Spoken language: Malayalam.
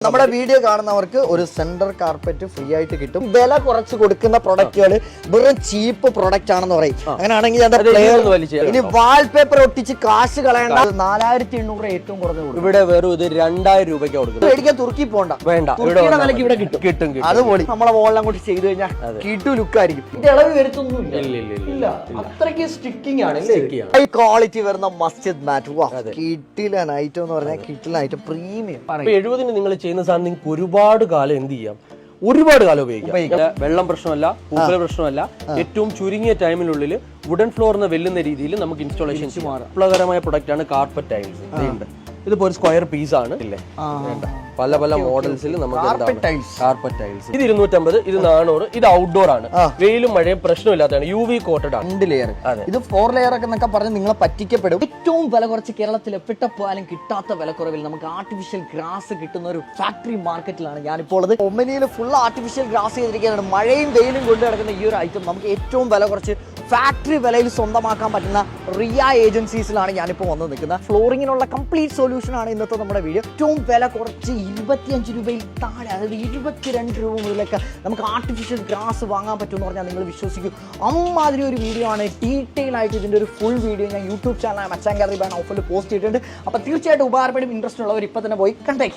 നമ്മുടെ വീഡിയോ കാണുന്നവർക്ക് ഒരു സെന്റർ കാർപ്പറ്റ് ഫ്രീ ആയിട്ട് കിട്ടും. വില കുറച്ച് കൊടുക്കുന്ന പ്രൊഡക്റ്റുകൾ വെറും ചീപ്പ് പ്രൊഡക്റ്റ് ആണെന്ന് പറയും. അങ്ങനെയാണെങ്കിൽ ഇനി വാൾപേപ്പർ ഒട്ടിച്ച് കാശ് കളയേണ്ട 4800 ഏറ്റവും കുറഞ്ഞ ഇവിടെ വെറും ഇത് 2000 രൂപയ്ക്ക് കൊടുക്കുന്നത്. മേടിക്കാൻ തുർക്കി പോണ്ട, വേണ്ട, വിലക്ക് ഇവിടെ കിട്ടും. അതുപോലെ നമ്മളെ വോളിനെ കൂടി ചെയ്ത് കഴിഞ്ഞാൽ കിട്ടു ലുക്കായിരിക്കും. ഇത് ഇളവ് വരുത്തൊന്നുമില്ല, അത്രയ്ക്ക് സ്റ്റിക്കിംഗ് ആണ്. ഹൈ ക്വാളിറ്റി വരുന്ന മസ്ജിദ് മാറ്റ്, കിട്ടില്ല ഐറ്റം എന്ന് പറഞ്ഞാൽ കിട്ടില്ല ഐറ്റം പ്രീമിയം. 70 നിങ്ങൾ ചെയ്യുന്ന സാധനം നിങ്ങൾക്ക് ഒരുപാട് കാലം എന്ത് ചെയ്യാം, ഒരുപാട് കാലം ഉപയോഗിക്കാം. വെള്ളം പ്രശ്നമല്ല, പൂപ്പല പ്രശ്നമല്ല. ഏറ്റവും ചുരുങ്ങിയ ടൈമിനുള്ളിൽ വുഡൻ ഫ്ലോറിന് വെല്ലുന്ന രീതിയിൽ നമുക്ക് ഇൻസ്റ്റാളേഷൻ വിപ്ലവകരമായ പ്രൊഡക്റ്റ് ആണ് കാർപ്പറ്റ് ടൈൽസ്. ഇതിപ്പോ ഒരു സ്ക്വയർ പീസ് ആണ്, പല പല മോഡൽസിൽ നമുക്ക് കാർപ്പറ്റ് ടൈൽസ്. ഇത് 250, ഇത് 400. ഇത് ഔട്ട്ഡോർ ആണ്, വെയിലും മഴയും പ്രശ്നമില്ലാത്തതാണ്, UV കോട്ടഡ് ആണ്. 2 ലെയർ, ഇത് 4 ലെയർ ഒക്കെ എന്നൊക്കെ പറഞ്ഞ് നിങ്ങളെ പറ്റിക്കപ്പെടും. ഏറ്റവും വില കുറച്ച് കേരളത്തിൽ എവിടെപ്പോയാലും കിട്ടാത്ത വിലക്കുറവിൽ നമുക്ക് ആർട്ടിഫിഷ്യൽ ഗ്രാസ് കിട്ടുന്ന ഒരു ഫാക്ടറി മാർക്കറ്റിലാണ് ഞാനിപ്പോൾ ഉള്ളത്. ഒമനിയിൽ ഫുൾ ആർട്ടിഫിഷ്യൽ ഗ്രാസ് ചെയ്തിരിക്കുകയാണ്. മഴയും വെയിലും കൊണ്ട് കിടക്കുന്ന ഈ ഒരു ഐറ്റം നമുക്ക് ഏറ്റവും വില കുറച്ച് ഫാക്ടറി വിലയിൽ സ്വന്തമാക്കാൻ പറ്റുന്ന റിയ ഏജൻസീസിലാണ് ഞാനിപ്പോൾ വന്ന് നിൽക്കുന്നത്. ഫ്ലോറിങ്ങിനുള്ള കംപ്ലീറ്റ് സൊല്യൂഷൻ ആണ് ഇന്നത്തെ നമ്മുടെ വീഡിയോ. ഏറ്റവും വില കുറച്ച് 25 രൂപയിൽ താഴെ, അതായത് 22 രൂപ മുതലൊക്കെ നമുക്ക് ആർട്ടിഫിഷ്യൽ ഗ്രാസ് വാങ്ങാൻ പറ്റുമെന്ന് പറഞ്ഞാൽ നിങ്ങൾ വിശ്വസിക്കും. അമ്മാതിരി ഒരു വീഡിയോ ആണ്. ഡീറ്റെയിൽ ആയിട്ട് ഇതിൻ്റെ ഒരു ഫുൾ വീഡിയോ ഞാൻ യൂട്യൂബ് ചാനൽ മച്ചാൻ ഗാലറി ബാൻ ഓഫറിൽ പോസ്റ്റ് ചെയ്തിട്ടുണ്ട്. അപ്പോൾ തീർച്ചയായിട്ടും ഉപകാരപ്പെടും. ഇൻട്രസ്റ്റ് ഉള്ളവർ ഇപ്പം തന്നെ പോയി കണ്ടേ.